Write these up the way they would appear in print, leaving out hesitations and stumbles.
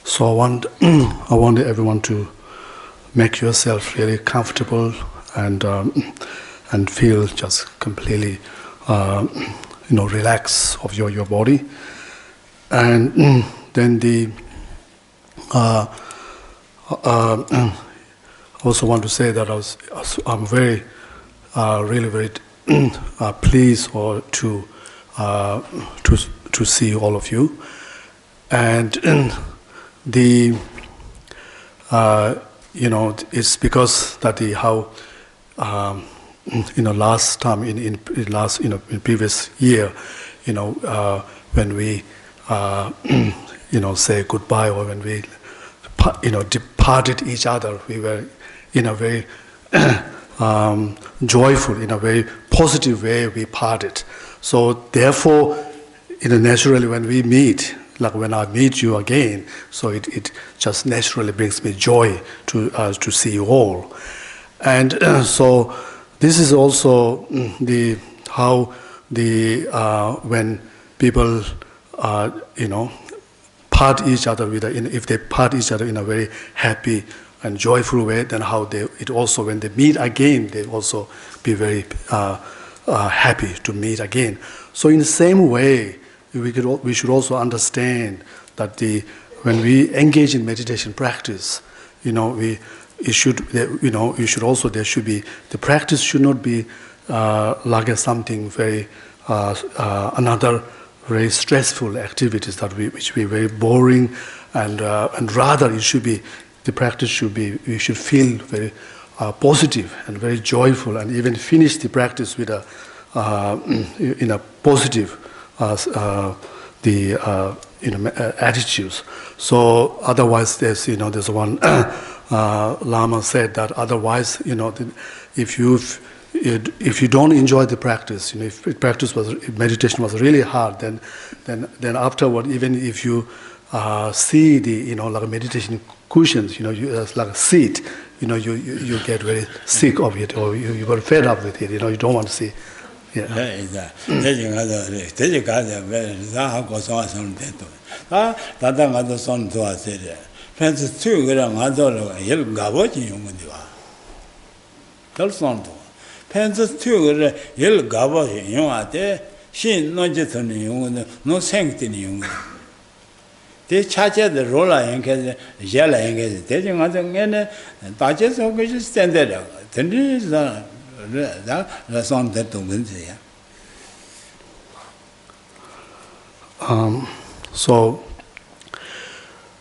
So I want everyone to make yourself really comfortable and feel just completely relax of your body, and then I also want to say that I'm very really very pleased to see all of you, and it's because that last time in previous year, when we say goodbye, or when we departed each other, we were in a very joyful, in a very positive way we parted. So therefore, naturally when we meet, like when I meet you again, so it just naturally brings me joy to see you all. And so this is also when people part each other if they part each other in a very happy and joyful way, then how it also, when they meet again, they also be very happy to meet again. So in the same way, we should also understand that when we engage in meditation practice, the practice should not be like something very another very stressful activities which be very boring, and rather it should be, the practice should be, we should feel very positive and very joyful, and even finish the practice with in a positive attitudes. So otherwise, there's one Lama said that otherwise, if you don't enjoy the practice, if meditation was really hard, then afterward, even if you see the like meditation cushions, it's like a seat, you get very sick of it, or you got fed up with it, you don't want to see. Yeah. So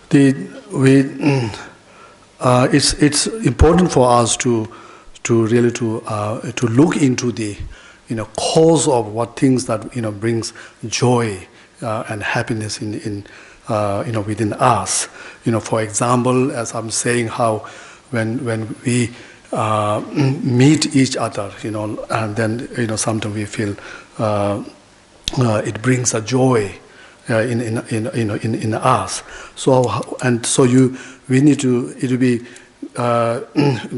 it's important for us to really to look into the cause of what things that brings joy and happiness in within us. For example, as I'm saying, how when we meet each other, and then sometimes we feel it brings a joy in us. So we need to. It will be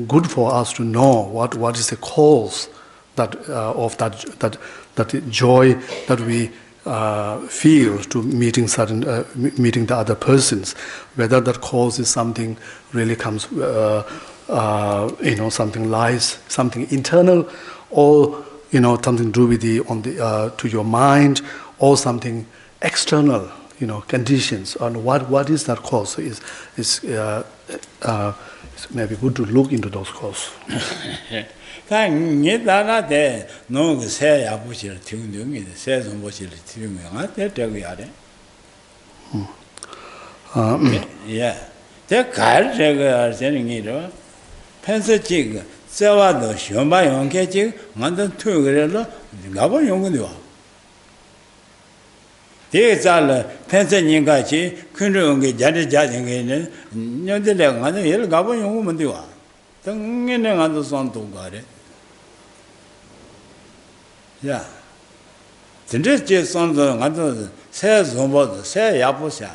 good for us to know what is the cause of that joy that we feel to meeting the other persons. Whether that cause is something really comes, something lies, something internal, or something to do with to your mind, or something external, conditions, and what is that cause? Is maybe good to look into those causes. Yeah. This just on the says on say Yaposa.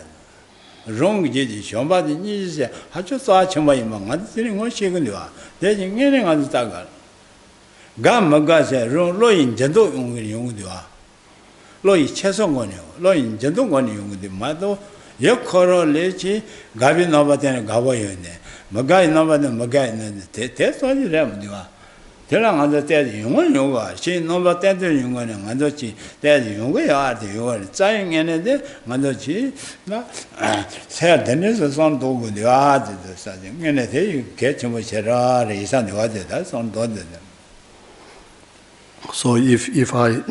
Wrong did somebody needs I just saw somebody among other things what she can do. There's getting on the stagger. Gamma gas a low in gentle young do. Low is chesson on you, low in gentle on you with the mother. Yokoro lechi, Gabi Nova than Gavoyone. Magai Nova than Magai, that's what you have do. Tell understand you are, she never tell you and Mandochi, tell you we are the saying anything, Mandochi, said Dennis is on to with the art, something, anything you catch him with Gerard, is on the other, that's on the. So if I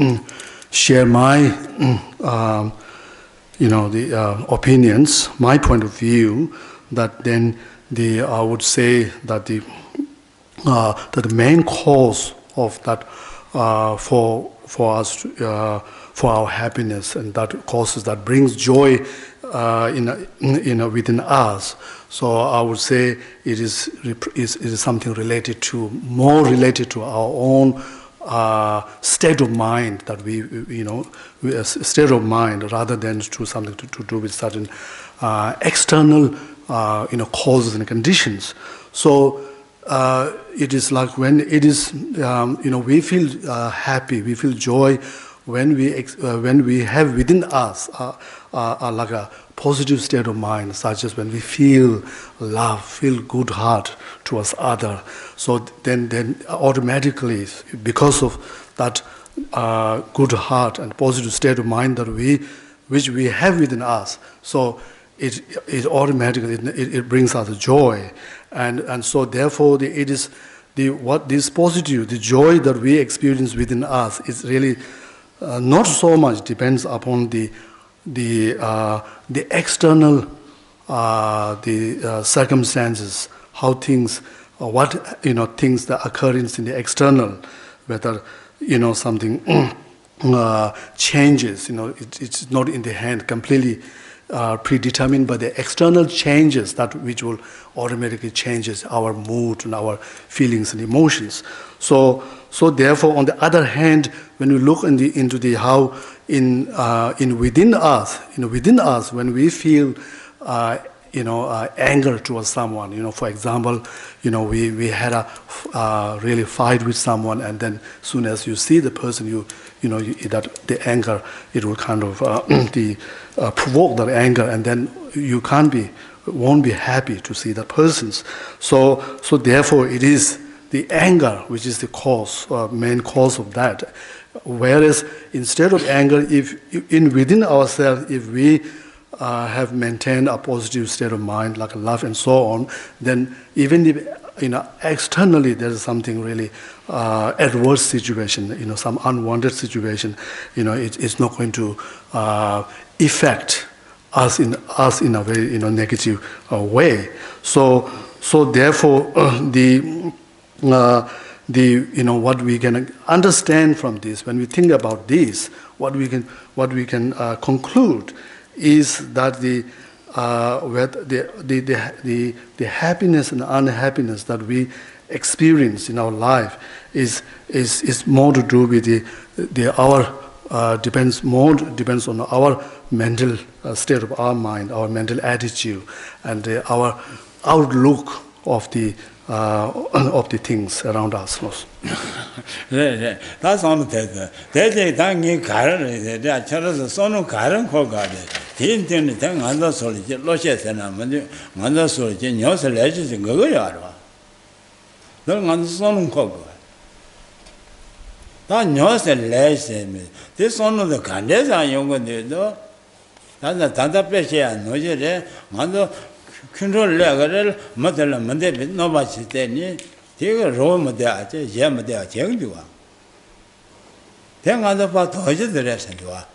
share my, the opinions, my point of view, that then I would say that the main cause of that for us for our happiness, and that causes that brings joy within us. So I would say it is something more related to our own state of mind, that we state of mind, rather than to something to do with certain external causes and conditions. So it is like when it is we feel happy, we feel joy when we have within us like a positive state of mind, such as when we feel love, feel good heart towards other. So then automatically, because of that good heart and positive state of mind which we have within us, so it automatically it brings us joy, and so therefore it is what this positive, the joy that we experience within us is really not so much depends upon the external circumstances, how things, things that occurrence in the external, whether something changes. It's not in the hand completely predetermined by the external changes which will automatically changes our mood and our feelings and emotions. So therefore, on the other hand, when we look into the how within us, when we feel anger towards someone, for example, we had a really fight with someone, and then soon as you see the person, that the anger, it will kind of provoke that anger, and then you won't be happy to see that person's. So therefore, it is the anger which is the main cause of that. Whereas instead of anger, if within ourselves, if we have maintained a positive state of mind, like love and so on, then even if externally there is something really adverse situation, some unwanted situation, it's not going to affect us in a very negative way. So therefore what we can understand from this, when we think about this, what we can conclude is that the happiness and unhappiness that we experience in our life is more to do with depends on our mental state of our mind, our mental attitude, and our outlook of the things around us. That's on the Tangi Karan, they are Charles Sono Karan Kogade. He intended to tell other soldiers, Loshes and Mother soldiers, Yos alleges in Gogoyarva. Don't understand Kogo. That Yos alleges me. This one of the Candes are younger, 나는 단답배시야 노제래 만도 컨트롤 레거를 못들 문제 넘어질 때니 되게 로모데 아제 예모데 정도와 대가도 봐 도저들에서도와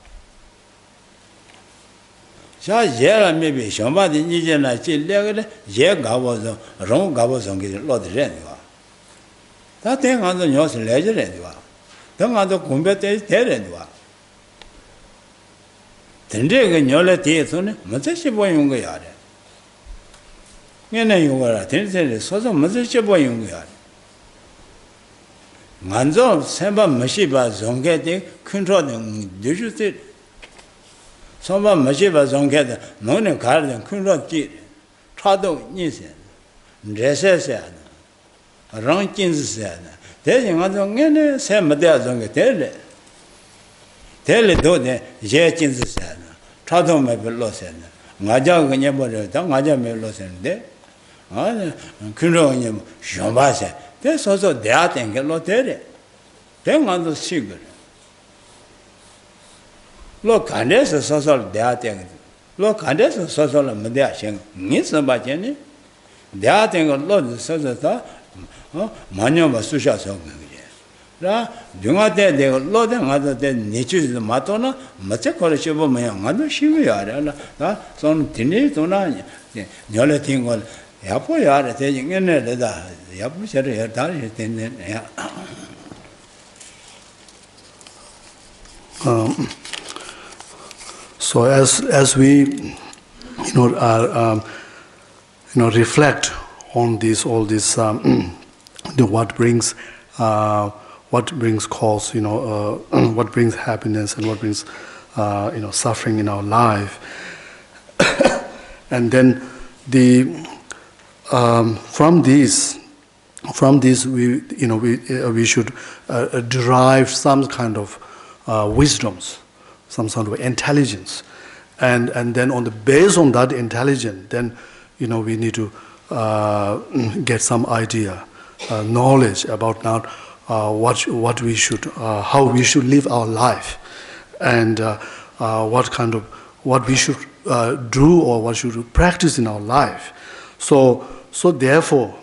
자 예라메비 쇼마디 니제나 찔레거래 예 가보서 롱 가보서 게 로드래니와 다 대가도 요새 레저래니와 대가도 공부때 대래니와 된대가 녀래 뒤에서는 뭐지 보이는 거야. 얘네 이거라 된대를 서서 뭐지 보이는 거야. 먼저 세번 뭐시바 정게데 컨트롤은 뉴스트 서번 뭐시바 정게데 너는 가르는 컨트롤지 차도 니세 레세세 랑킨스세 대신 가서 얘네 세마대 정게 대래 대래도네 예진스세 차도매 별로세네 맞아 그냥 버려다 맞아 별로세인데 아 그러니 쇼바세 대서서 내가 된게로 되래 대만도 시글 로 간에서 서서 내가 된로 간에서 서서는 문제야 생 니서 봐제니 내가 된걸로 서서다 마녀마 수샤서 라 중화대 내가 로데 가도 돼 니치도 맞도나 맞게 거르셔 보면 아주 쉬워야 알아 나손 디니 도나 녀래 팅걸 야포야 대징에네 레다 야포셔를 다리 되네 So as we are reflect on this all this what brings cause what brings happiness and what brings suffering in our life and then from this we should derive some kind of wisdoms, some sort of intelligence, and then based on that intelligence, then we need to get some idea, knowledge about now what we should, how we should live our life, and what we should do or what should we practice in our life. So therefore,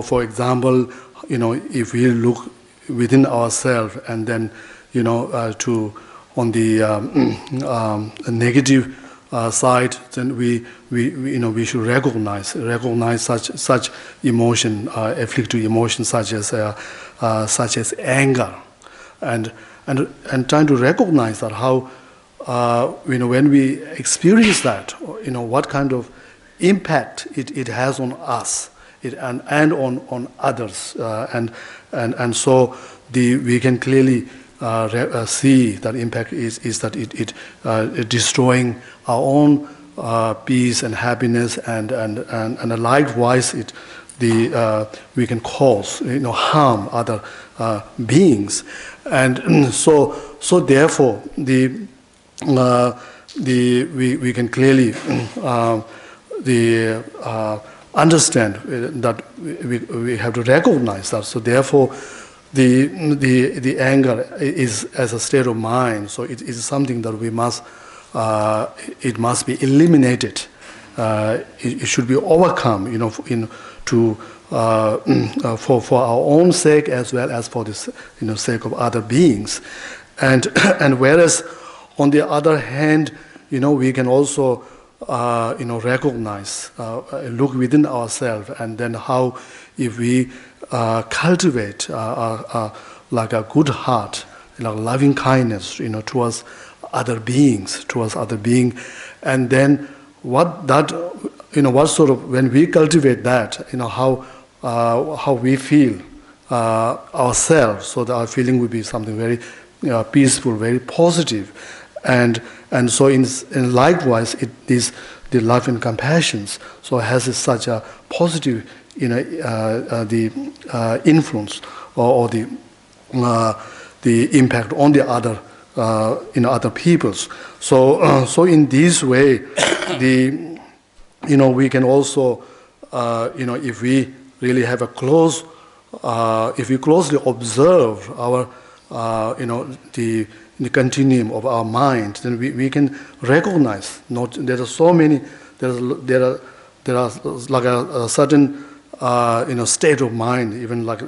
for example, if we look within ourselves and then to on the negative side, then we should recognize such emotion, afflictive emotion such as anger, and trying to recognize that how when we experience that, what kind of impact it has on us, and on others, and so we can clearly see that impact is that it destroying our own peace and happiness, and likewise we can cause harm other beings, and so therefore we can clearly understand that we have to recognize that. So therefore, the anger is as a state of mind. So it is something that we must it must be eliminated. It should be overcome. For our own sake as well as for the sake of other beings, and whereas on the other hand, we can also recognize, look within ourselves, and then how if we cultivate like a good heart, loving kindness, towards other beings, and then what sort of, when we cultivate that, how we feel ourselves, so that our feeling will be something very peaceful, very positive, and so in likewise it is the love and compassion. So it has such a positive, the influence or the impact on the other, other peoples. So in this way, we can also, if we really have a close, if we closely observe our, the the continuum of our mind, then we can recognize. There are so many. There are like a certain state of mind, even like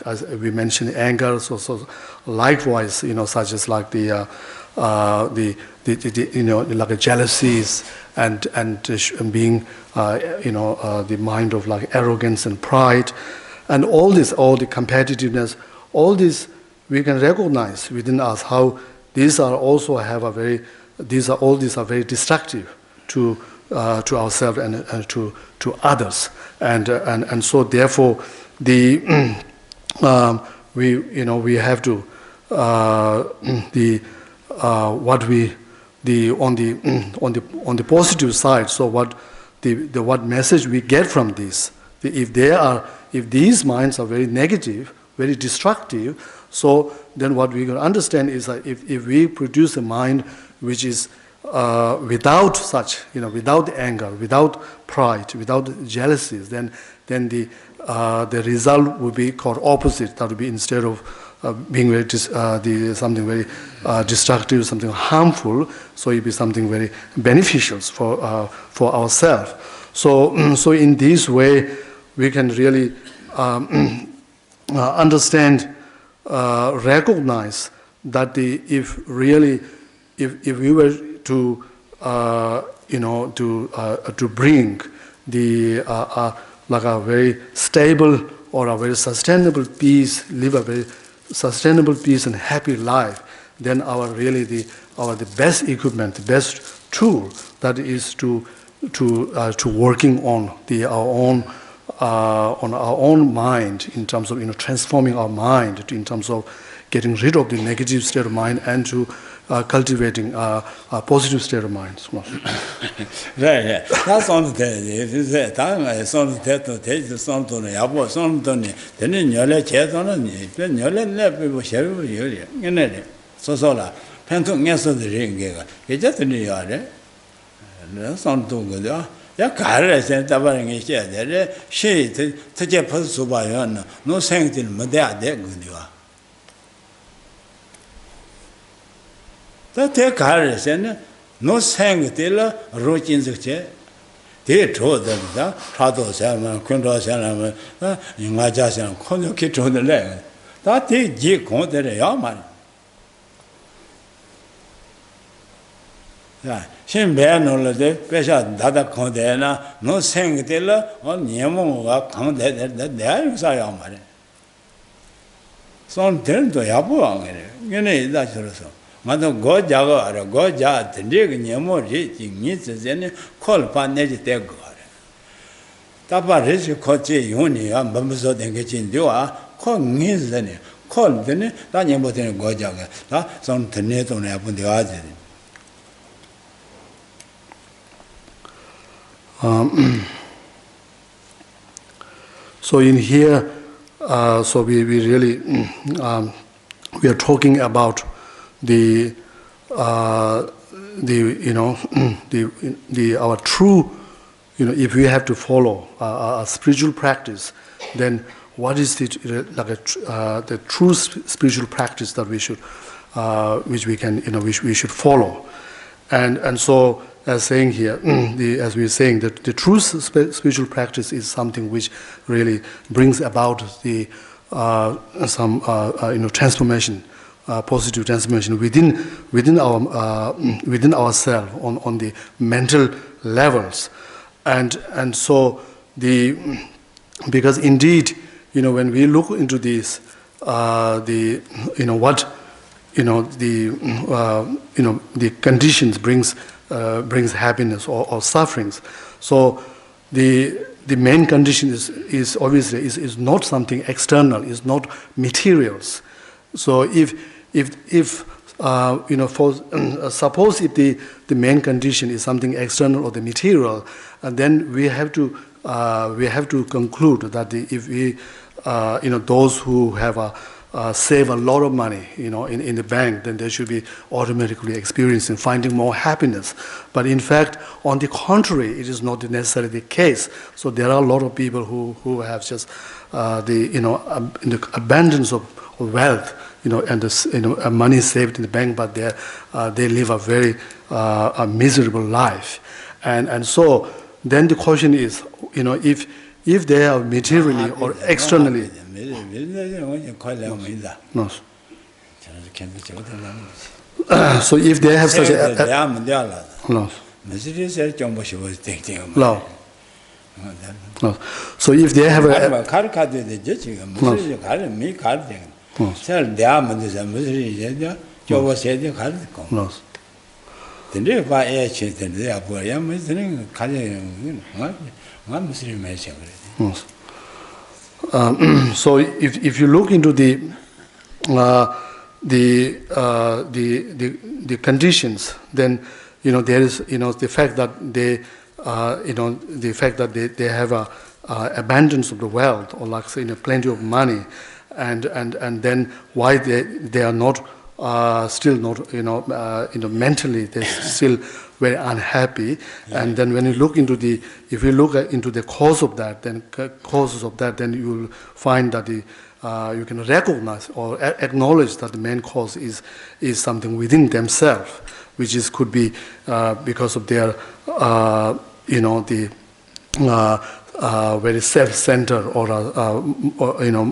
as we mentioned, anger. So likewise, such as like the like a jealousies and being the mind of like arrogance and pride, and all the competitiveness, all this we can recognize within us how these are also have a very these are very destructive to ourselves and to others, and so therefore the we have to on the positive side. So what message we get from this? If these minds are very negative, very destructive, so then what we can understand is that if we produce a mind which is without such, without anger, without pride, without jealousies, then the result would be called opposite. That would be, instead of being very something very destructive, something harmful, so it would be something very beneficial for ourselves. So in this way, we can really understand, recognize that if we were to to bring the like a very stable or a very sustainable peace, live a very sustainable peace and happy life, then the best equipment, the best tool, that is to working on our own mind, in terms of transforming our mind, in terms of getting rid of the negative state of mind and to cultivating a positive state of mind. Right. That's on the day. That's on the day to take the son to the Yabo, son to the then you let chat on it, then you let people share with you. So, Penton answer the ring. It's just in the yard. That's on to go. Ya carre sent about in there. She to Japan Subayan, no sanctity, Madea de Gundua. That take carre send no sanctity, roach in the chair. They told them that Prato Salmon, Quinto Salmon, in my just and Kono Kit on the leg. That they jig on the Yaman. Shin Bano de Pesha Dada Condena, no sanctity, or Nemo, Condena, there is a Yamari. Some turn to Yabu, you know, that's also. Mother Gojaga or Goja, the dig Nemo, needs any call upon Negate God. Tapa Rishi Kochi Uni, and Bambuzo de Gichin Dua, call means any, call the Danyabotin Gojaga, some Tenet on Apun the Argent. So in here, so we really we are talking about the our true, if we have to follow a spiritual practice, then what is the true spiritual practice that we should which we can which we should follow, and so. As saying here, as we are saying, that the true spiritual practice is something which really brings about the some transformation, positive transformation within ourselves on the mental levels, and so because indeed when we look into this the conditions brings happiness or sufferings. So the main condition is obviously is not something external, is not materials. So if suppose if the main condition is something external or the material, then we have to conclude that if we those who have a save a lot of money, in the bank, then they should be automatically experiencing, finding more happiness. But in fact, on the contrary, it is not necessarily the case. So there are a lot of people who have just the abundance of wealth, and the, money saved in the bank, but they live a very a miserable life, and so then the question is, if they are materially or externally. No. So if they have such a no. No. No. So if they have a no. So if you look into the conditions, then there is the fact that they the fact that they have a abundance of the wealth, or like say plenty of money, and then why they are not still not mentally they're still very unhappy. And then when you look into into the causes of that, then you will find that you can recognize or acknowledge that the main cause is something within themselves, which could be because of their very self-centered or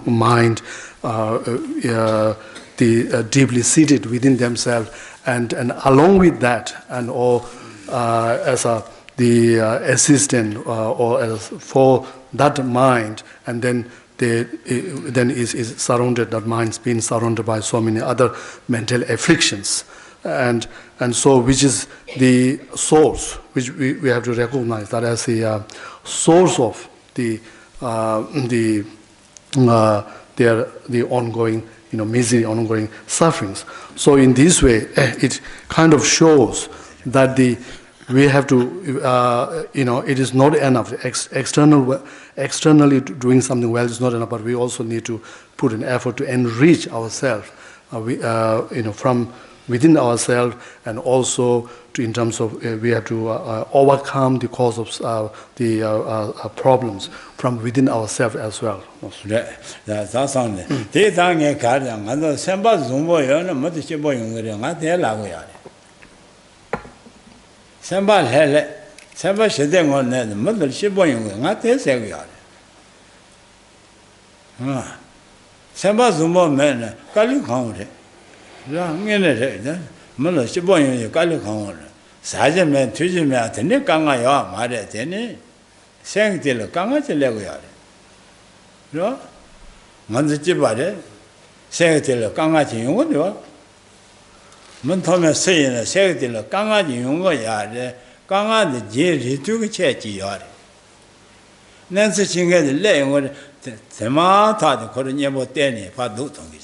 mind deeply seated within themselves, and along with that, and as the assistant or as for that mind, and then is surrounded, that mind's been surrounded by so many other mental afflictions, and so which is the source, which we have to recognize that as the source of the ongoing misery, ongoing sufferings. So in this way, it kind of shows that we have to, it is not enough. Externally doing something well is not enough, but we also need to put an effort to enrich ourselves, from within ourselves, and also in terms of we have to overcome the cause of the problems from within ourselves as well. 사제면 뒤지면 되네 강아요 말해 되네 생들 강아지 내고야 그죠 먼저 집어래 생들 강아지 용어요 문토면 쓰이는 생들 강아지 용어야 돼 강아지 제리 두고 채지요 nensi chingé le ngor tema ta de kor nye bo teni pa du tong gi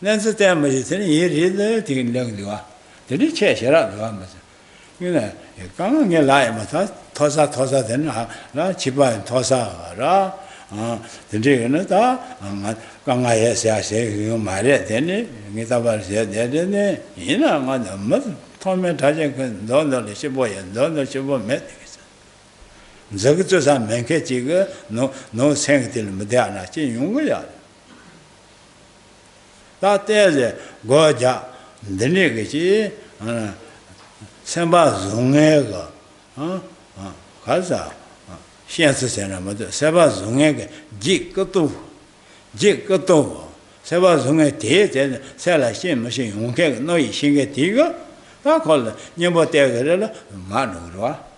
nensi te ma ji teni yi le ti leng liwa de li che xera liwa ma ni ne gang nge lai ma ta tosa den la chi ba tosa ra de ge ne ta gang a ye sia se yu ma le de ni ngi ta ba se de ne yi na ma de ma to me ta je ke do le shi bo ye do shi bo me 저기서서 맨게 지금 노 생들 못하나 지 용거야 다 때제 고자 늘리겠지 선바 종애가 가자 현실세나 뭐도 선바 종애가 지것도 선바 종애 대대 살아 신무신 용게 너희 신게 뒤가 다 걸려 님보 때거를 마누로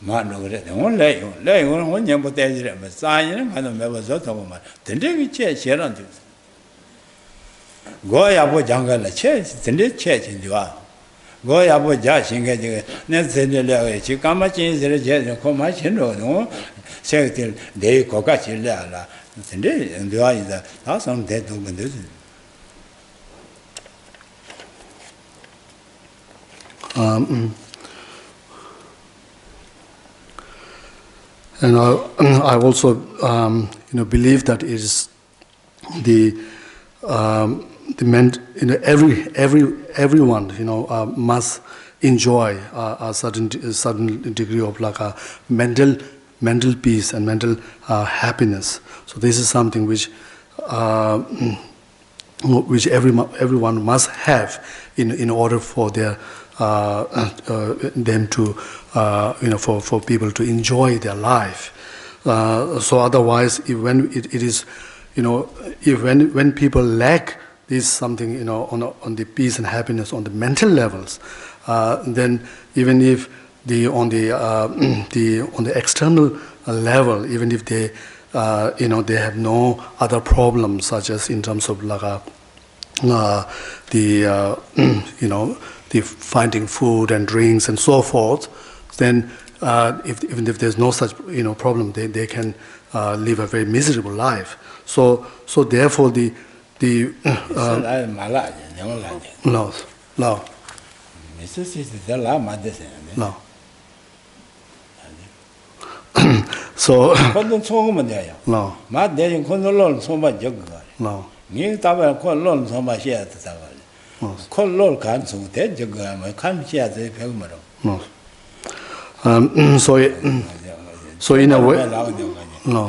마누그래 원래 원년부 때지래 뭐 싸이는 가는 매버서 더만 된대기 제제란데 고야부 장가라 체 된대 체진디와 고야부 자신게 지금 내 세들려에 지금 까마진스를 제 고마 신로노 세들 내 고가 질려라 된대 인도아이다 다선 대도근데 And I also, believe that it is the everyone must enjoy a certain degree of like a mental peace and mental happiness. So this is something which everyone must have in order for their them to for people to enjoy their life. So otherwise, if when it is if when people lack this something on the peace and happiness on the mental levels, then even if on the external level, even if they they have no other problems such as in terms of like the finding food and drinks and so forth, then even if there's no such problem, they can live a very miserable life. So therefore the no. So no. No. So in a way, no.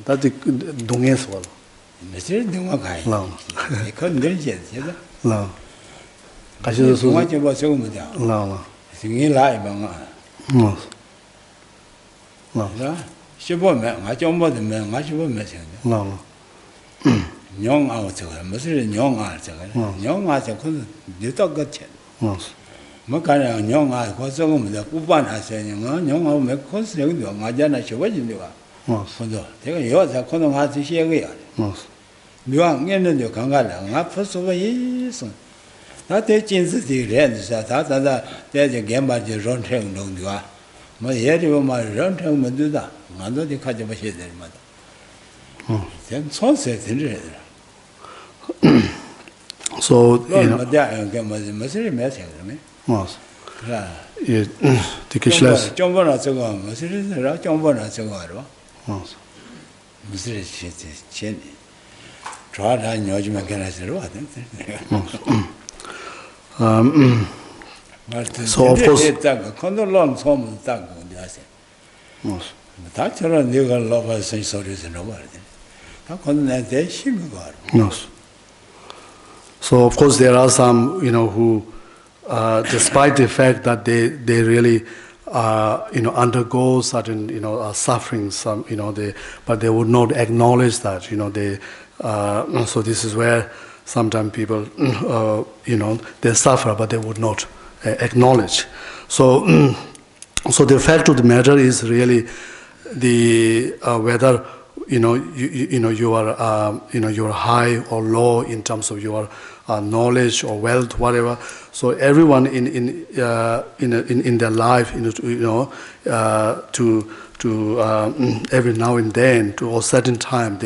That's the Dunges wall. So the Kishlas. So of course. So of course there are some who despite the fact that they really undergo certain sufferings, some but they would not acknowledge that so this is where sometimes people they suffer but they would not acknowledge. So the fact of the matter is really the whether you are high or low in terms of your knowledge or wealth, whatever. So everyone in their life, to every now and then, to a certain time,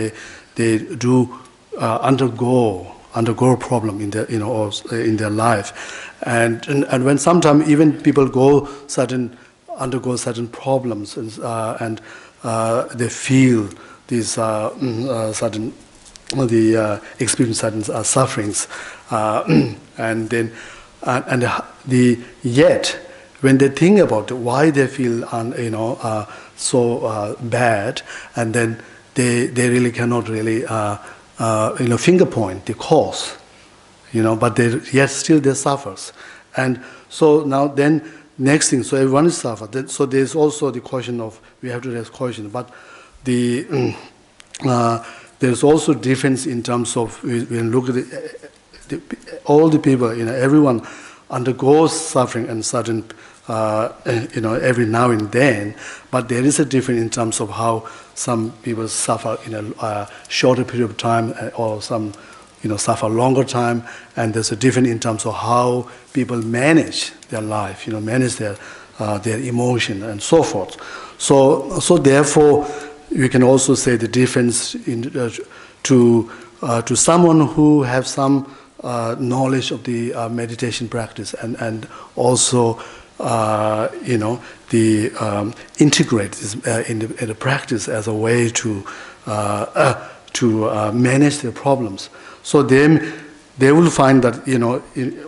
they do undergo a problem in their in their life, and when sometimes even people undergo certain problems and they feel these certain experience certain sufferings, and then yet when they think about why they feel so bad, and then they really cannot really finger point the cause, but yet still they suffers, and so now then next thing, so everyone is suffered. So there's also the question of we have to raise question, but there's also difference in terms of when you look at all the people, everyone undergoes suffering and certain, every now and then, but there is a difference in terms of how some people suffer in a shorter period of time, or some suffer longer time, and there's a different in terms of how people manage their life, manage their emotion and so forth. So therefore, we can also say the difference to someone who have some knowledge of the meditation practice and also integrate this in the practice as a way to manage their problems. So they will find that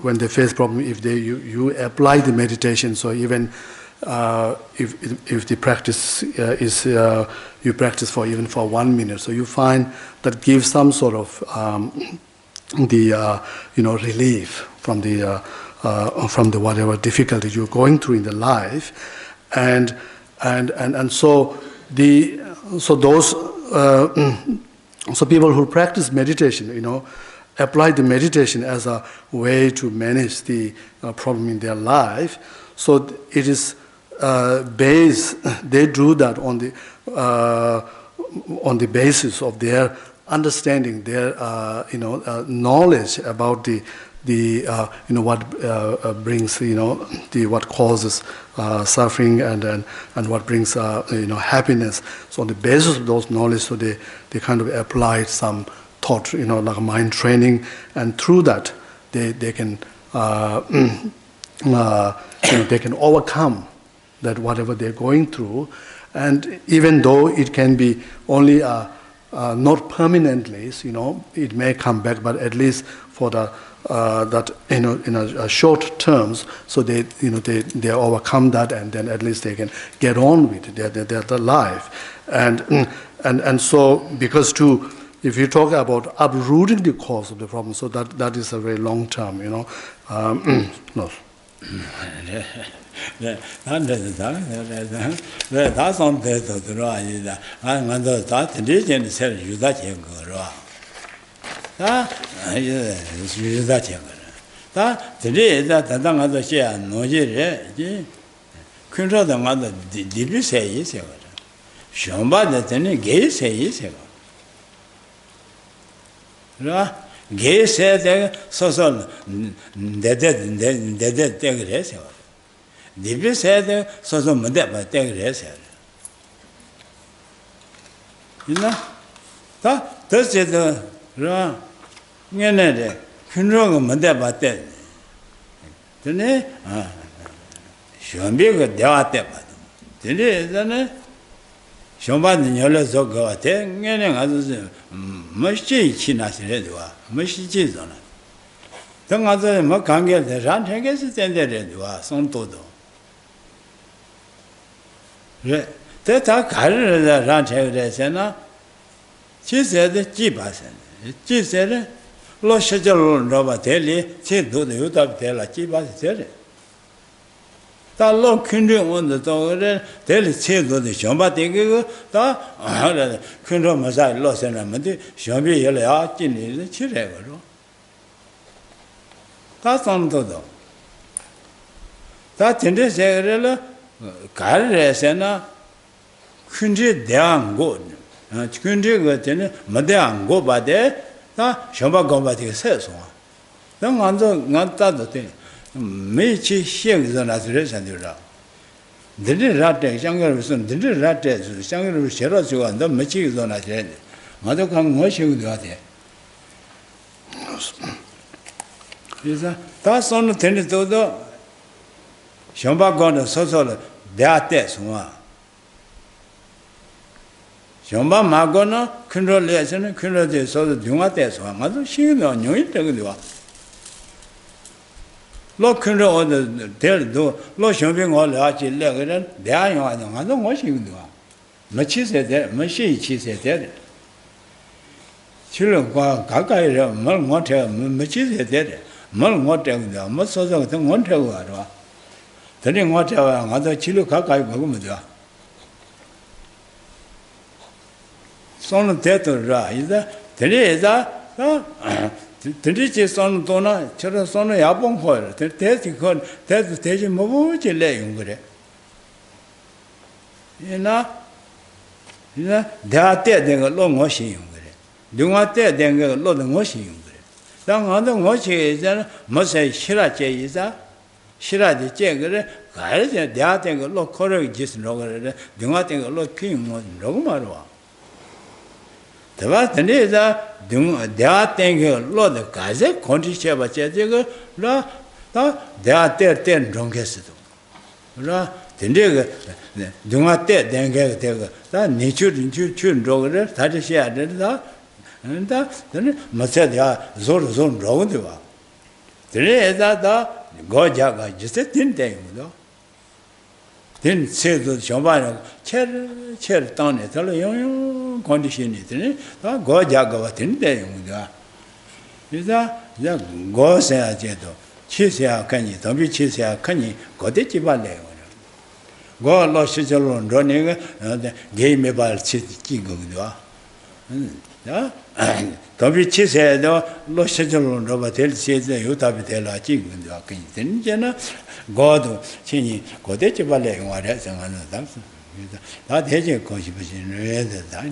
when they face problem, if you apply the meditation, so even if the practice is you practice for 1 minute, so you find that gives some sort of relief from the whatever difficulty you're going through in the life, and so those so people who practice meditation, apply the meditation as a way to manage the problem in their life. So it is based. They do that on the basis of their understanding, their knowledge about the what brings what causes suffering and what brings happiness. So on the basis of those knowledge, so they kind of apply some thought, like mind training, and through that they can they can overcome that whatever they're going through, and even though it can be only not permanently, it may come back, but at least for the that in a short terms, so they overcome that, and then at least they can get on with their life, and so because if you talk about uprooting the cause of the problem, so that is a very long term, no. 당한도 뭐지 이제 뭐세 싫어제 이자 싫어지 제거를 가야지 내가 된 걸로 코를 짓는 거를 내가 된 걸로 피는 거 너무 말어. 대바 근데자 내가 된 걸로 가서 컨디션 받자 제가 라다 내가 때때 정했어도. 라 근데 내가 때된 게 되고 다 니추 거를 다시 해야 된다. 근데 맞아야 zor은 로운데 봐. 그래서 고자가 이제 된대요. 된 세도 정말 체를 땅에 들어 용 컨디션이 되네. 다 고자가 된대요. 그래서 이제 고세야 제도 치세야 가니 더비 치세야 가니 고대지 말래요. 고 로시절론 로네가 게임에 발 치기 거거든요. 더비 치세도 로시절론 로바 될 치세 요답이 될라 찍는데 그냥 되잖아. 고도 신이 고대지 말래요. 말이야. 생각하는 당스. 다 대제 것이 무슨 왜 되다.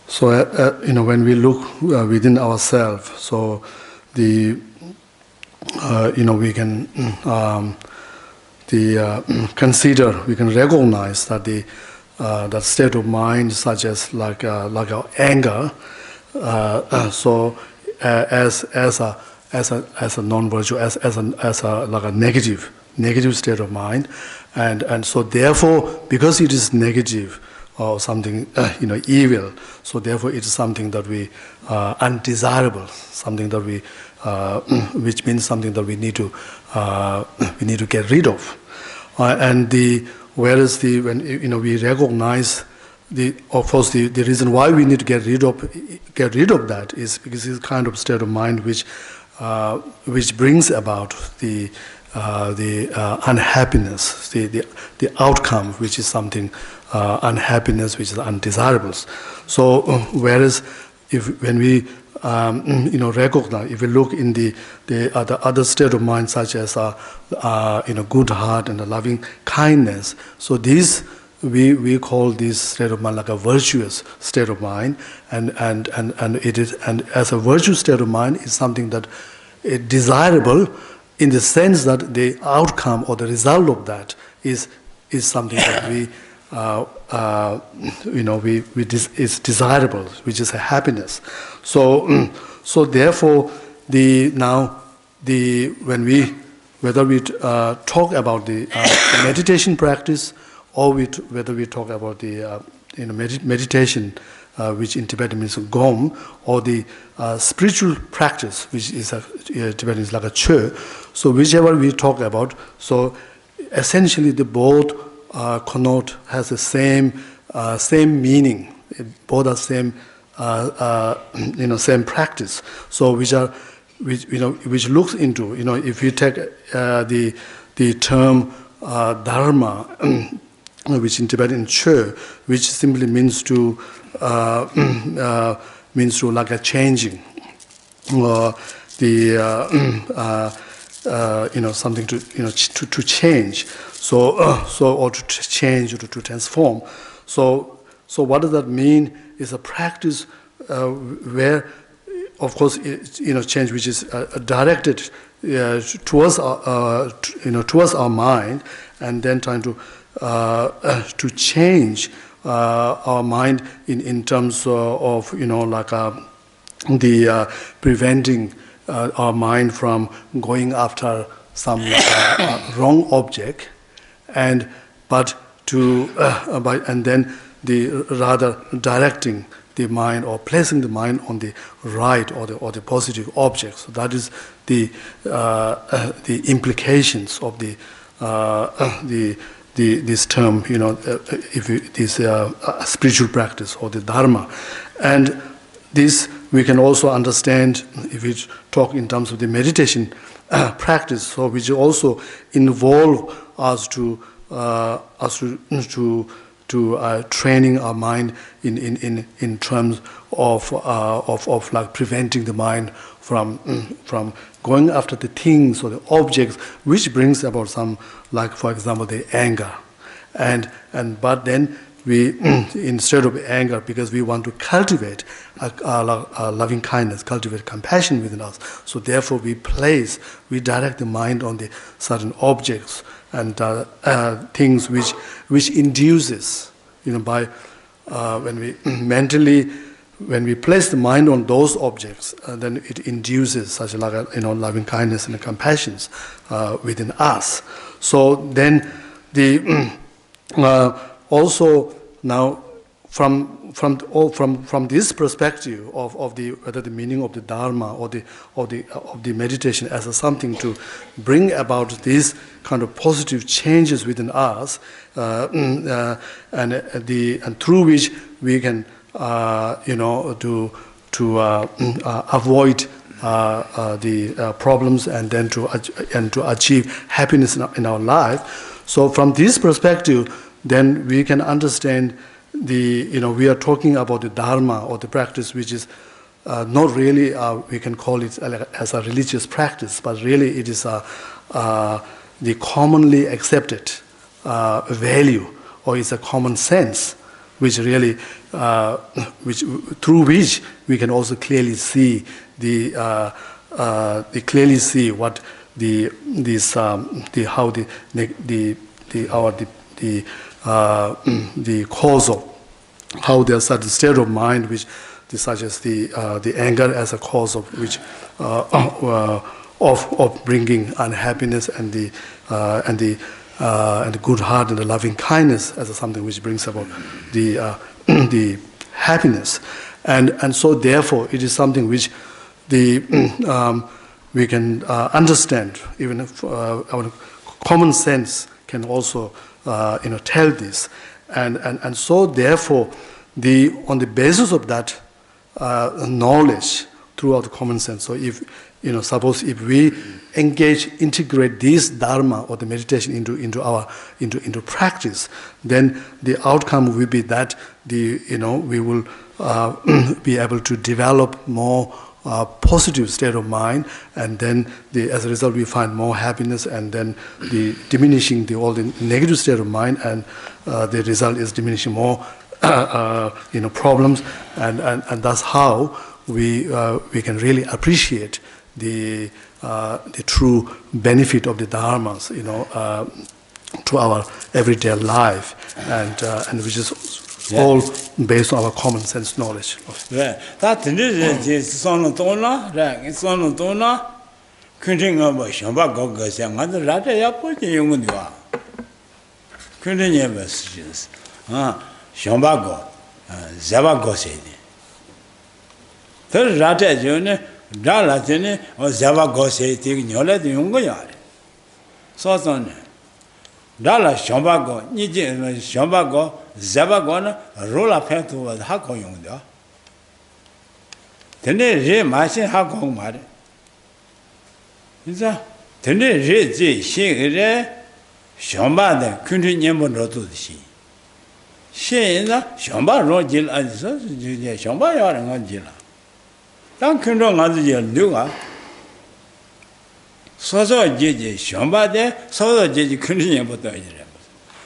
So, when we look within ourselves, so we can consider, we can recognize that that state of mind, such as like our anger, as a non-virtue, as a like a negative state of mind, and so therefore, because it is negative or something evil, so therefore it is something that we undesirable, something that we which means something that we need to get rid of, whereas when we recognize of course the reason why we need to get rid of that is because it's kind of state of mind which brings about the unhappiness, the outcome, which is something unhappiness, which is undesirable. So whereas when we recognize, if we look in the other state of mind, such as good heart and a loving kindness, so these we call this state of mind like a virtuous state of mind, and as a virtuous state of mind is something that is desirable, in the sense that the outcome or the result of that is something that is desirable, which is a happiness. So therefore whether we talk about the meditation practice, or whether we talk about the meditation, which in Tibetan means gom, or the spiritual practice, which is Tibetan is like a che. So whichever we talk about, so essentially the both connote has the same meaning. Both are same same practice. So which looks into if you take the term dharma, which in Tibetan che, which simply means to like a changing, or something to change. So or to change or to transform. So what does that mean? Is a practice where, of course, change which is directed towards our mind, and then trying to change our mind in terms of the preventing our mind from going after some wrong object, but then rather directing the mind or placing the mind on the right or the positive object. So that is the implications of this term, this spiritual practice or the dharma. And this we can also understand if we talk in terms of the meditation practice, so which also involve us to training our mind in terms of like preventing the mind from going after the things or the objects which brings about some, like for example the anger, But then we, instead of anger, because we want to cultivate a loving kindness, cultivate compassion within us. So therefore we direct the mind on the certain objects and things which induces, by when we place the mind on those objects, then it induces such loving kindness and compassion within us. So then also now from this perspective of whether the meaning of the Dharma or the meditation as something to bring about these kind of positive changes within us, and through which we can to avoid the problems and then to achieve happiness in our life. So from this perspective, then we can understand we are talking about the Dharma or the practice which is not really, we can call it as a religious practice, but really it is the commonly accepted value, or is a common sense, which really, through which we can also clearly see what the cause of how there's certain state of mind which such as the anger as a cause of which of bringing unhappiness, and the good heart and the loving kindness as something which brings about the happiness, and so therefore it is something which we can understand. Even if our common sense can also tell this, and so therefore on the basis of that knowledge throughout the common sense. So if suppose if we integrate this dharma or the meditation into practice, then the outcome will be that we will be able to develop more positive state of mind, and then as a result we find more happiness, and then the diminishing all the negative state of mind, and the result is diminishing more problems, and that's how we can really appreciate the true benefit of the dharmas to our everyday life, and which is all based on our common sense knowledge. That is son dona, son dona, couldn't over Shamba Gogas and other Rata Yaput Yunga. Couldn't ever suggest Shambago, Zavagosi. Third Rata Junior, Dalatini, or Zavagosi, taking your letter Yunga. So on Dala Shambago, Nijin Shambago. Zabagona, roll pen to a Hako Yunda. Tene re machine Hako Mad. Is a Tene re, she re Shamba the country Yambo to the sea. She is a Shamba Rogil as Shamba Yarangila. Don't condone other Duga. So Jiji Shamba there, so Jiji country Yambo.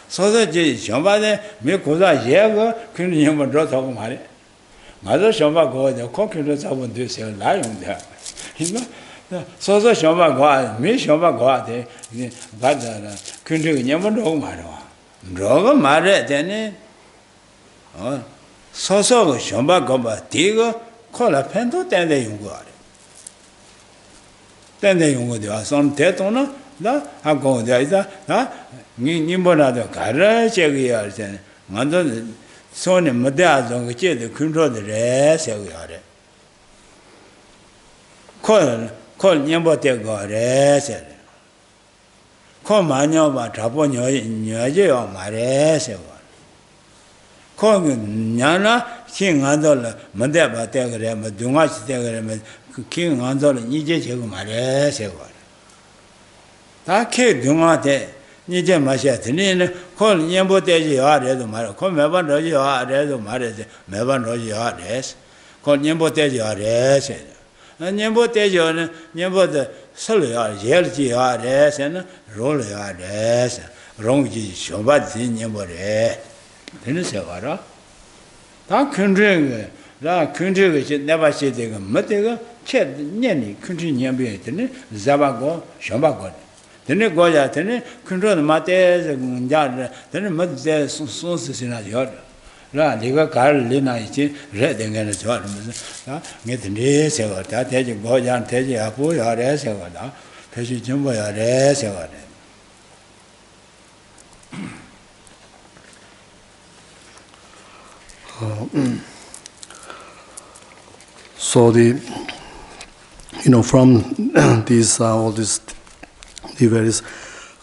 So that Shamba make Yego couldn't even draw talk about it. Mother Shamba go, the cockroaches I want to say lying there. So the Shamba go, me Shamba go out there, but couldn't never know my Droga Mare, then so Shamba go, but Tigo, call a pento, then they got it. Then they go, some tetona, I go there. Nimbonato Cara, Chegiar, Mother Sony Madaz on the control the rest. Call Nimbote Gores. Call Manova Traponio in Yajo on my rest. Call Nana, King Andola, Madeba Tegram, Dumas Tegram, King Andola, Nijay, my rest. That kid Dumate. Nije Mashatin, call Yambo Deji Ades, call Mevan Rogi Ades, Mevan Rogi Ades, call Yambo Deji Ades, and Yambo Deji, Yambo Solia, Yelgia, res, and Rolia, res, Rongi, Shobati, Nibore. Then it's a vara. That country, which never said they Matega, Chet, Nenny, country near Zabago, Shambago. Then it goes out and control the matters and then the mother sources in a yard. La Liga Carolina is reading and it's what get the days of that, take you go down, take you up, or as ever, take you jump by as ever. So from these all these the various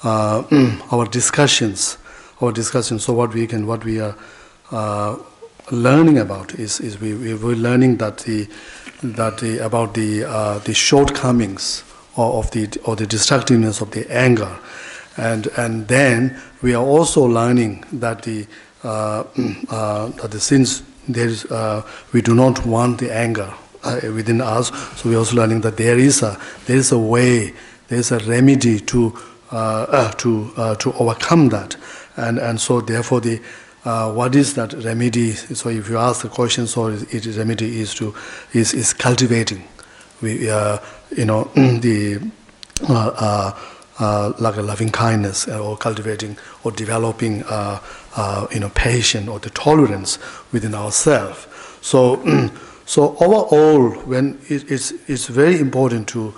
our discussions. So what we are learning about is we're learning that about the shortcomings of the destructiveness of the anger, and then we are also learning that since we do not want the anger within us, so we're also learning that there is a way, there is a remedy to overcome that, and so therefore what is that remedy? So if you ask the question, so the remedy is cultivating, like a loving kindness, or cultivating or developing patience or the tolerance within ourselves. So overall, when it's very important to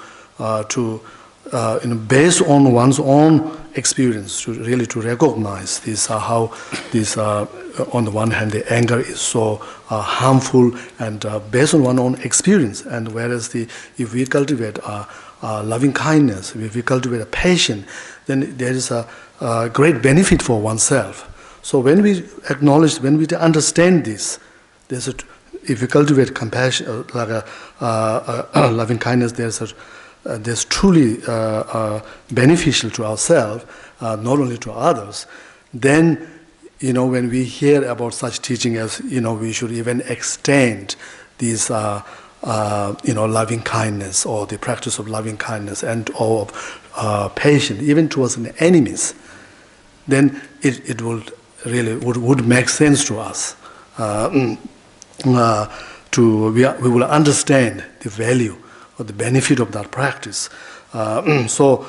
based on one's own experience, to recognize this, how this on the one hand the anger is so harmful, and based on one's own experience, and whereas if we cultivate loving kindness, if we cultivate a patience, then there is a great benefit for oneself. So when we acknowledge, when we understand this, if we cultivate compassion, like a loving kindness, there's truly beneficial to ourselves, not only to others. Then, when we hear about such teaching as, we should even extend these, loving kindness, or the practice of loving kindness and of patience, even towards enemies, then it will really would make sense to us. We will understand the value or the benefit of that practice. So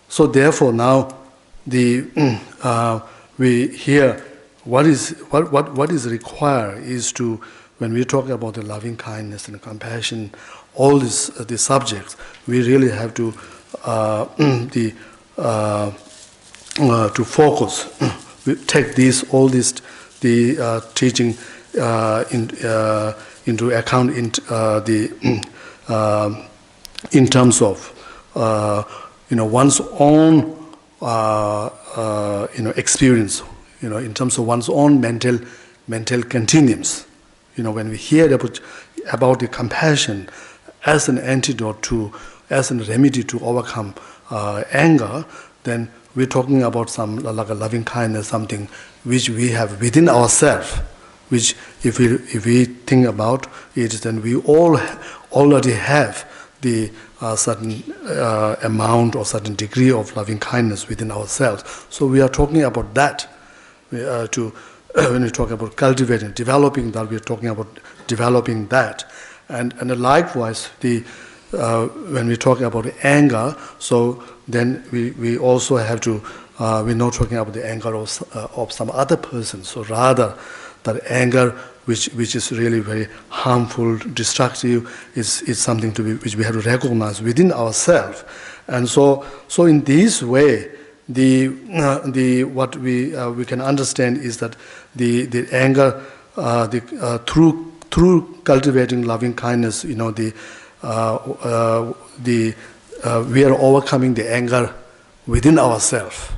therefore now we hear what is required is to, when we talk about the loving kindness and compassion, all these subjects, we really have to to focus. We take the teaching into account in terms of one's own experience, in terms of one's own mental continuums. When we hear about the compassion as an antidote as a remedy to overcome anger, then we're talking about some like a loving kindness, something which we have within ourselves, which if we think about it, then we all already have the certain amount or certain degree of loving kindness within ourselves. So we are talking about that. When we talk about cultivating, developing that, we are talking about developing that, and likewise when we talk about anger, so then we also have to, we're not talking about the anger of some other person. So rather, that anger which is really very harmful, destructive, is something which we have to recognize within ourselves. And so in this way, what we can understand is that the anger, through cultivating loving kindness, we are overcoming the anger within ourselves.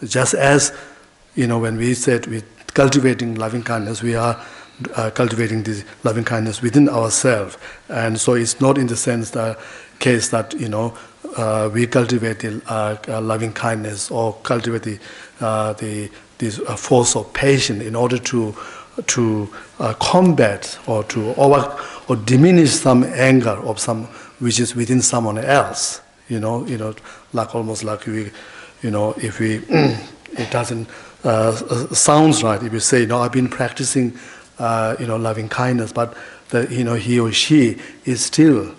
Just as when we said we're cultivating loving kindness, we are cultivating this loving kindness within ourselves. And so it's not in the case that we cultivate the loving kindness or cultivate this force of patience in order to combat or to diminish some anger of some which is within someone else. like almost like we, if we, it doesn't sounds right if you say, I've been practicing, loving kindness, but he or she is still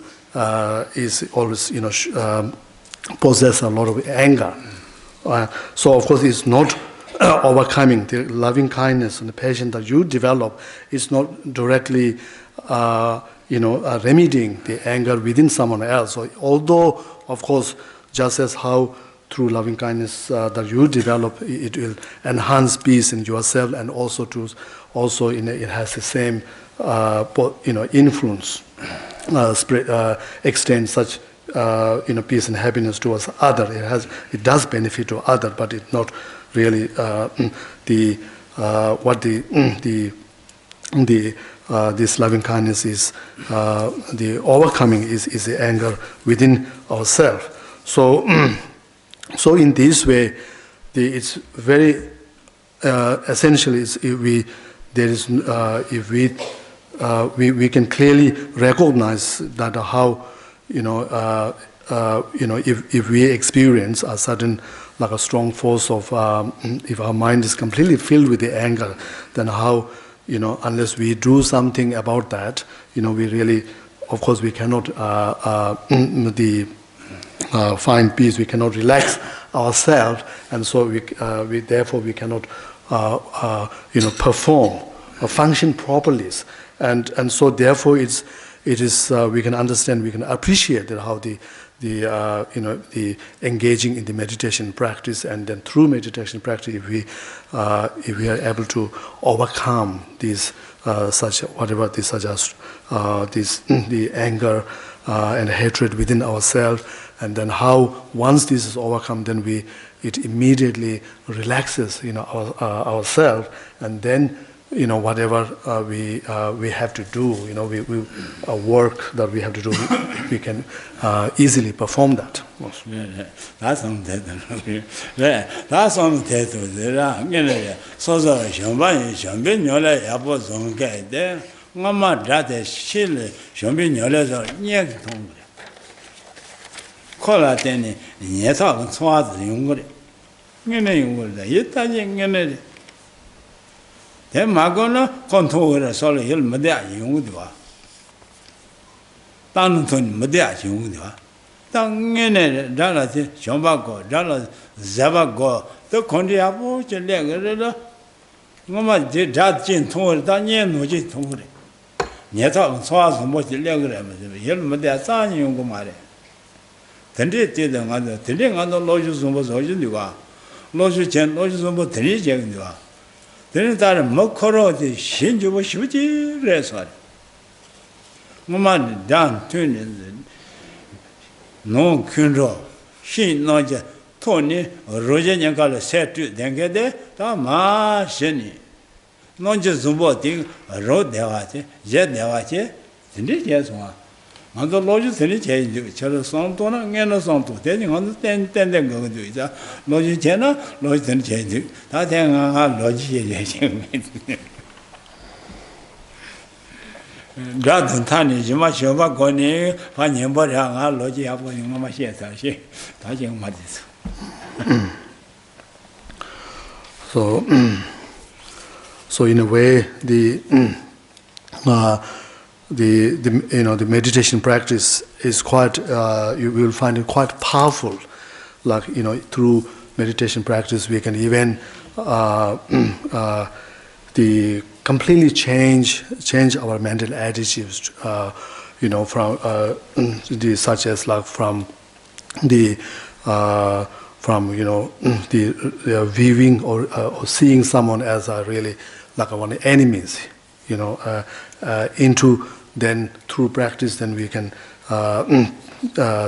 is always, possess a lot of anger. So of course it's not overcoming the loving kindness and the patience that you develop is not directly remedying the anger within someone else. So although of course just as how through loving kindness that you develop, it will enhance peace in yourself, and also it has the same influence, extend such peace and happiness towards other. It does benefit to other, but it's not really this loving kindness is the overcoming is the anger within ourselves. So in this way, it's very essentially if we can clearly recognize that how if we experience a sudden like a strong force of if our mind is completely filled with the anger, then how unless we do something about that, we really, of course, we cannot find peace. We cannot relax ourselves, and so we therefore we cannot perform or function properly, and so therefore it is we can understand, we can appreciate that how the engaging in the meditation practice, and then through meditation practice, if we are able to overcome these the anger and hatred within ourselves, and then how once this is overcome, then it immediately relaxes ourselves, and then whatever we have to do, we work that we have to do, we can easily perform that. That's on that. That's on that. So Shambin Yola Yabo Zonga there. Mama Drate Shil Shambin Yola Yak Tong. Cola Tenny, Yeta and Swat Yungri. Yeta then Magona contour solid hill Madia Yungdua. Tanton Madia Yungdua. Tangene Dalati, Shombago, Dallas, Zavago, the Condiabo, Lega, Mama did that gin toward Daniel Noji Tori. Yeta Swaz and what the Legram, Hill Madia San Yungumare. Then did the other, telling other lodges was Ojindua. Lodges and lodges of Trijandua. Then that Mokoro, the Shinju was Shuji Resort. Mamma down tuning no Kunro. She no Tony, Roger Yankala said to Dengede, Tama Sheni. Non just Zumbo thing, road Devate, Jet Devate, and it yes one. On the lodges, any change, Charles Santona, and a Santo, telling on the 10 go to it. Logicena, Lodge and change. That thing I have logic. God and Tani, you must show up on you, find him, but I logic up with Mamma Sheta, she, touching Madis. So in a way, the meditation practice is quite, you will find it quite powerful. Like, through meditation practice, we can even completely change our mental attitudes, from such as like from the viewing or seeing someone as really like one of the enemies, into then through practice, then we can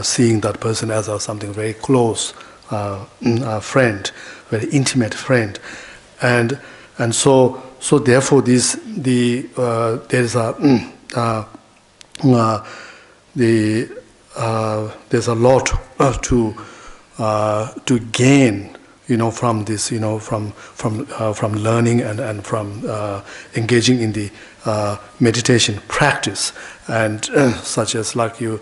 seeing that person as something very close, friend, very intimate friend, and so therefore there's a lot to gain, from this, from learning and from engaging in the meditation practice, and such as like you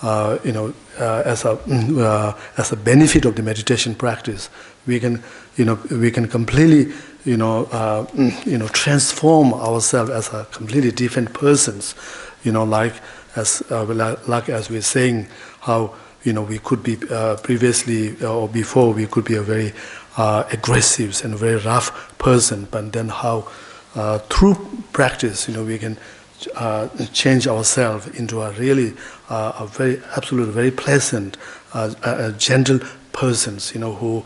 as a benefit of the meditation practice, we can completely transform ourselves as a completely different persons. Like as we're saying, how we could be previously or before we could be a very aggressive and very rough person, but then how through practice we can change ourselves into a really very pleasant, gentle persons. Who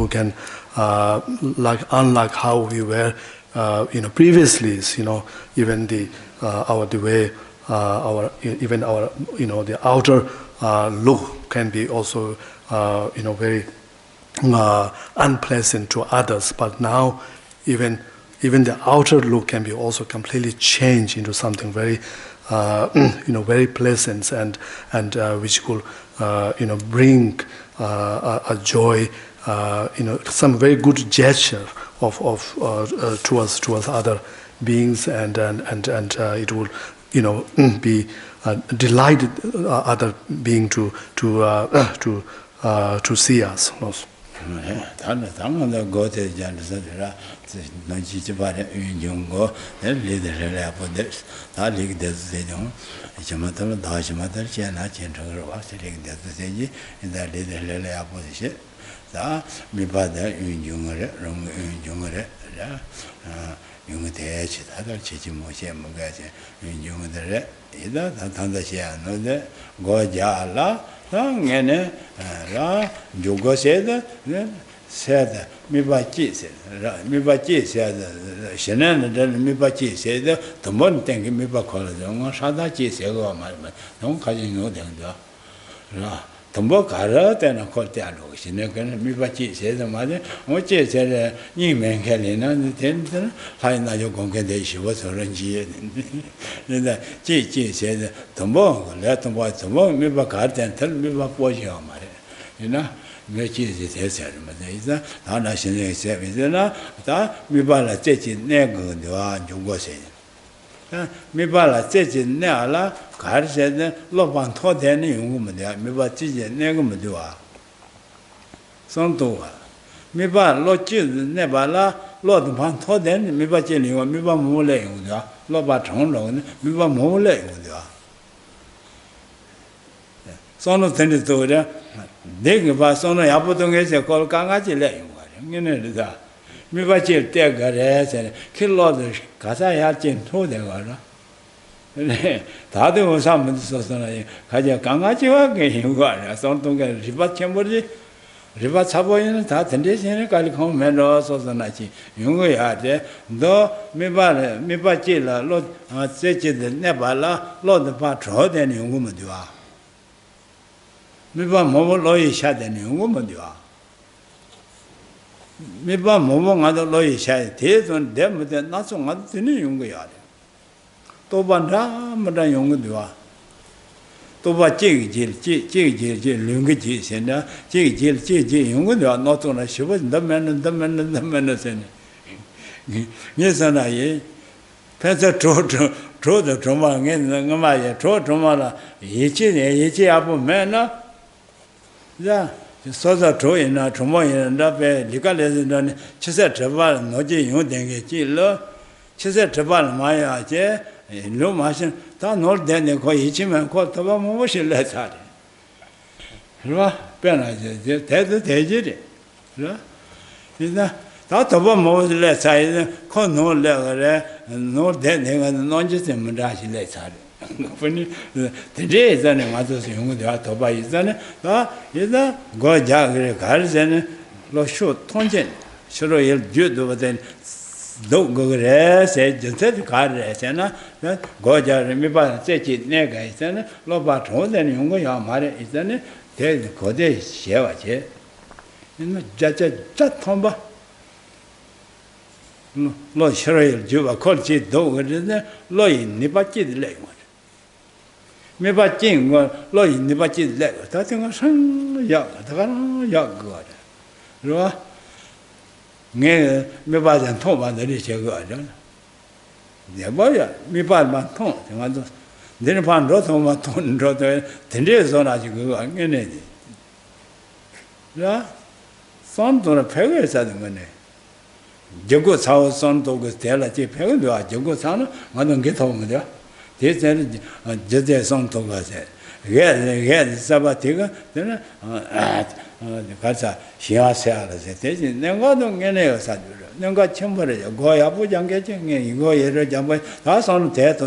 can unlike how we were previously. Even the outer look can be also very unpleasant to others. But now even the outer look can be also completely changed into something very very pleasant and which could bring a joy, some very good gesture of towards other beings, and it will be delighted other being to see us. said Mibachi said Shenan Mibachi said the one thing Mibacola, Shadachi said, don't call you know them. Tombokara, then a cortiano. She never Mibachi said the mother, which said, you man Helena, the tenth, high Nayo she was orange. Chi said, Tombo, let them watch the one Mibacar and tell me what was your mother. Which is it, Madeza, National Service, Mibala Techi Nego, the one you was saying. Mibala Techi Nala, Car said, Loban taught any woman there, Mibati Negumdua. Santua. Miba, Lord Children, Nebala, Lord Van Toden, Mibachini, Miba Mole, Lobaton, Miba Mole. Sono tenitoria. Dig about Sono Yaputung is a call Kangachi. Mibachi take a rest and kill all the Kasayachin to them. Tadu was some Sosana, Kaja Kangachi, you got something Ribat Chamberdi, Ribat Savoy, Tatandis, and Kalicom Mendo Sosanachi. You had though Mibachilla, Lord Sechi the Nebala, Lord the Patro, then you woman do. Miba Momo Loy shot and woman you are. Miba Momo other Loy shot, tears on them with not so much in the young yard. Tobanda, Madame Young do are. Toba Jig, Lungi, and Jig, Young do are not on a shiver, the man and the man and the man. Yes, and I, Pesa Trot the Troma again, the Gamaya, Trot Tromala, Yichi Abu Mana. Yeah, so the true in a Tromoy and up a legalism done. She said, Traval, no Jay, you think it. She said, Traval, Maya, no machine, don't know then they call each man called Taba motion less hard. Penna, that's the day. Is that Taba most less side, call no leather, and no dead and non just in Madashi less hard. The day is an Matos Young, the Atoba is done. Is the Goja Garzen, Losho Tongen, Shiro Jude over then. Don't go there, said the card, that Goja remember, said it, Nega is done, Lobat Home, and Yungo Yamare is done. Tell the Code Shevache. In the Judge Tomba. Lord Shiro Juba called it Doga, Loy Nipachi the language. Miba Jing was Loy Nipachi leg, starting a son, Yak God. Rua Miba and Toma the rich God. The boy, Miba Banton, Then upon Rotoma, Ton Roto, Tendezona, you go again. Yeah, son to the Pegas at the money. Jogo Sao son to go tell at the Pegua, Jogo Sana, I don't get home there. This is just son to go said. Get Sabatiga, then Casa, she has said, then go don't get a saddle. Then got chamber, go up with young getting, you go here, jump. That's on Tato,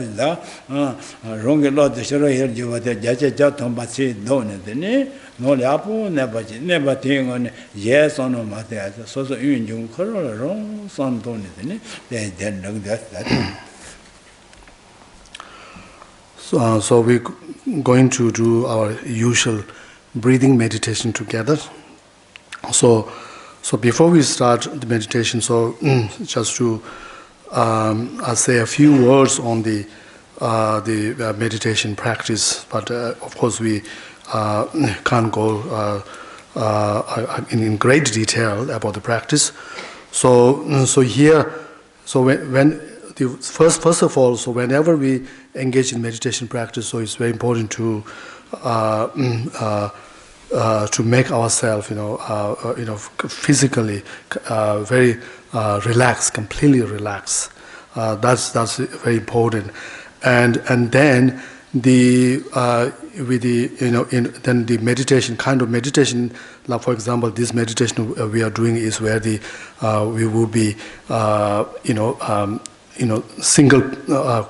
wrong a lot, the show here, you were the judge, Jaton, but see, don't it, no Lapo, never think on yes or no matter. So you wrong, son, don't it, they then look that. So we're going to do our usual breathing meditation together. So before we start the meditation, so just to I'll say a few words on the meditation practice, but of course we can't go in great detail about the practice. So here, so when the first of all, so whenever we engage in meditation practice, so it's very important to make ourselves, physically very relaxed, completely relaxed. That's very important, and then then the meditation kind of meditation, like for example, this meditation we are doing is where we will be single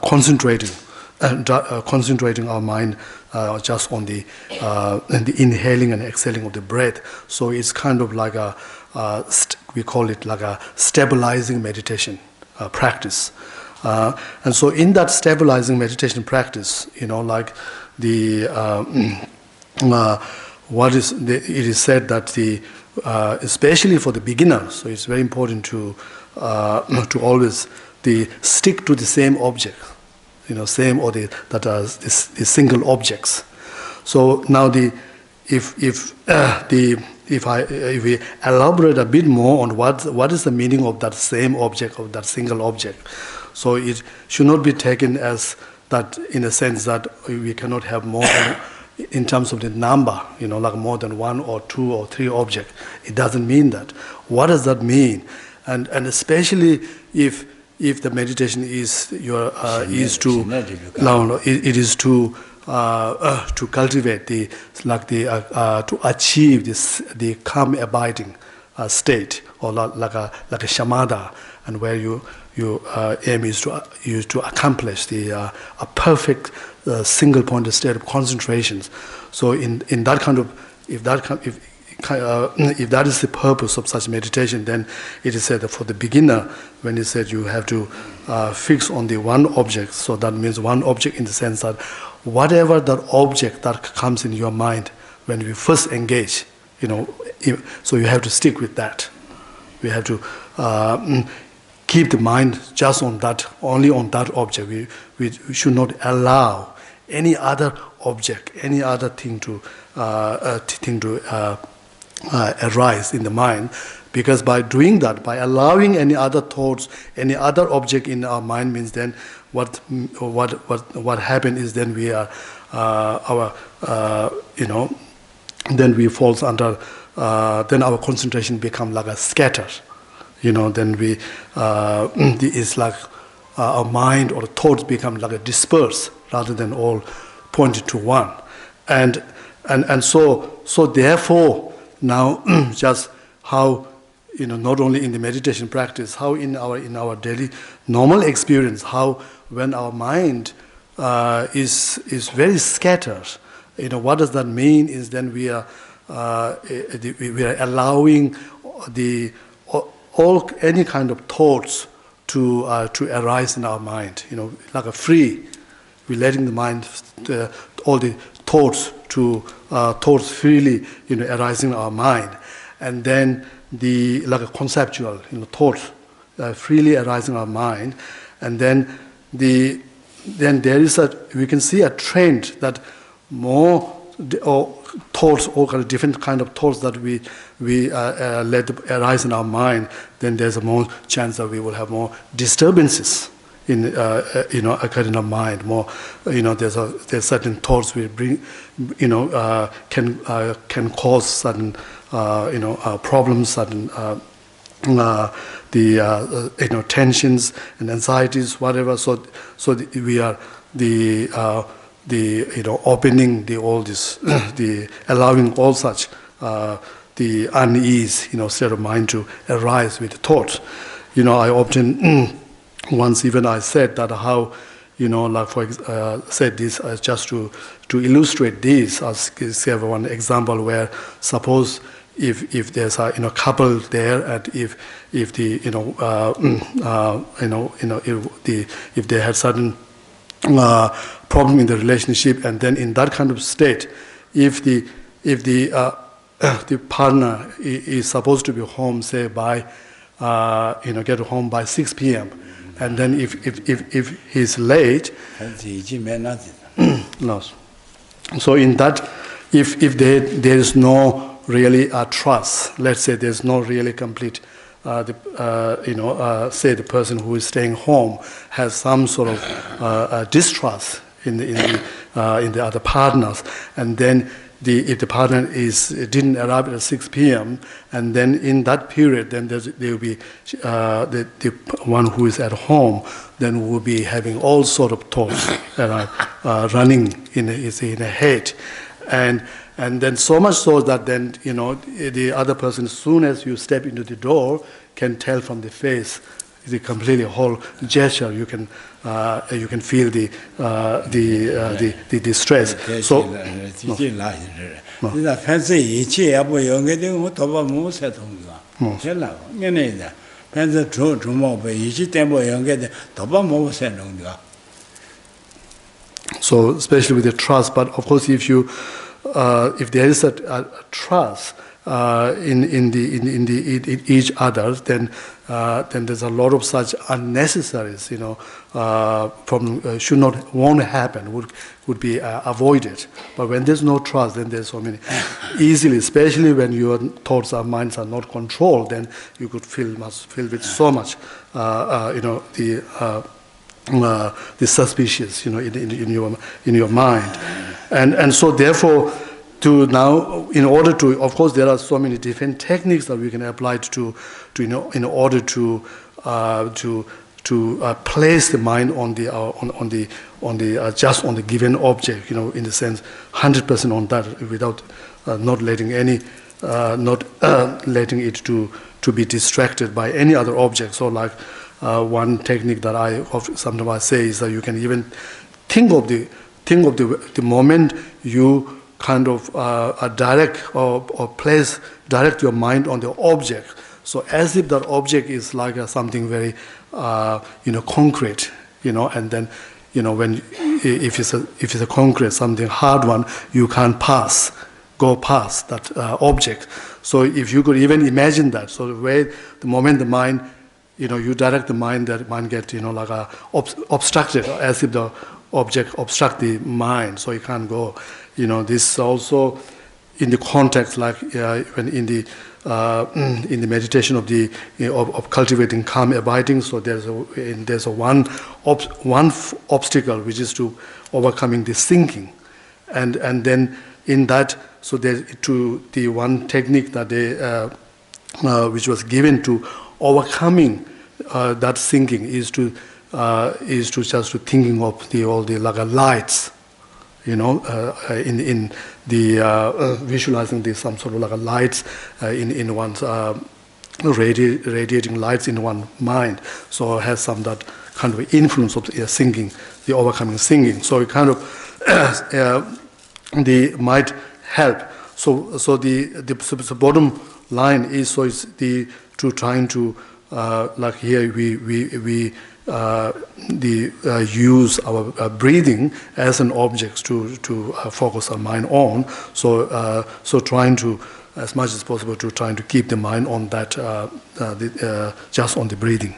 concentrating our mind just on the inhaling and exhaling of the breath. So it's kind of like we call it like a stabilizing meditation practice. And so in that stabilizing meditation practice, like it is said that especially for the beginner, so it's very important to always stick to the same object, same or the single objects. So now if we elaborate a bit more on what is the meaning of that same object, of that single object, so it should not be taken as that in a sense that we cannot have more in terms of the number, like more than one or two or three objects. It doesn't mean that. What does that mean? And especially if the meditation is to cultivate to achieve the calm abiding state, or like a shamatha, and where your aim is to accomplish a perfect single point state of concentration. So in that kind of if that is the purpose of such meditation, then it is said that for the beginner, when it said you have to fix on the one object, so that means one object in the sense that whatever that object that comes in your mind when we first engage, so you have to stick with that. We have to keep the mind just on that, only on that object. We should not allow any other object, any other thing to arise in the mind, because by doing that, by allowing any other thoughts, any other object in our mind, means then what happens is then we are then we falls under then our concentration become like a scatter, then we it's like our mind or thoughts become like a disperse rather than all pointed to one, and so therefore. Now, just how, not only in the meditation practice, how in our daily normal experience, how when our mind is very scattered, what does that mean? Is then we are allowing any kind of thoughts to arise in our mind, like a free. We're letting the mind, all the thoughts thoughts freely, arising in our mind, and then like a conceptual, thoughts freely arising in our mind, and then there is we can see a trend that more thoughts, all kind of different kind of thoughts that we let arise in our mind, then there's a more chance that we will have more disturbances occur in our mind. More, there's certain thoughts we bring, can cause certain problems, certain tensions and anxieties, whatever. So we are opening all this, allowing all such the unease, state of mind to arise with thoughts. I often once even I said that how, said this just to illustrate this. I'll give one example where suppose if there's a couple there, and if the if they had certain problem in the relationship, and then in that kind of state, if the partner is supposed to be home, say by get home by 6 p.m. and then if he's late, no. So in that, if there is no really trust, let's say there's no really complete, say the person who is staying home has some sort of distrust in the other partners, and then if the partner didn't arrive at 6 p.m. and then in that period, then there will be the one who is at home then will be having all sort of thoughts that are running in his head, and then so much so that then the other person, as soon as you step into the door, can tell from the face, the completely whole gesture. You can feel the distress. So so especially with the trust, but of course if there is a trust in each other, then there's a lot of such unnecessaries, won't happen, would be avoided. But when there's no trust, then there's so many easily, especially when your thoughts or minds are not controlled, then you could must feel with so much, the suspicious, in your mind, and so therefore. In order to, of course, there are so many different techniques that we can apply in order to place the mind on the just on the given object, in the sense 100% on that, without not letting letting it to be distracted by any other object. So, like one technique that sometimes I say is that you can even think of the moment you kind of direct your mind on the object, so as if that object is like something very concrete, and then when if it's a concrete, something hard one, you can't go past that object. So if you could even imagine that, so the moment the mind, you direct the mind, that mind get like obstructed, as if the object obstruct the mind, so you can't go. This also in the context, like when in the meditation of of cultivating calm abiding. So there's one obstacle, which is to overcoming the thinking, and then in that, so there's the one technique that which was given to overcoming that thinking is to just to thinking of all the like lights. In the visualizing some sort of like lights in one's radiating lights in one's mind. So it has some that kind of influence of singing, the overcoming singing. So it kind of might help. So the bottom line is, so it's trying to like here we use our breathing as an object to focus our mind on. So trying to, as much as possible, to trying to keep the mind on that, just on the breathing.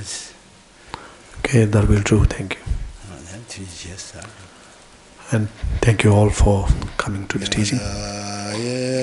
그렇지. Okay, that will do. Thank you. 난 뒤지겠어. And thank you all for coming to the teaching. 예.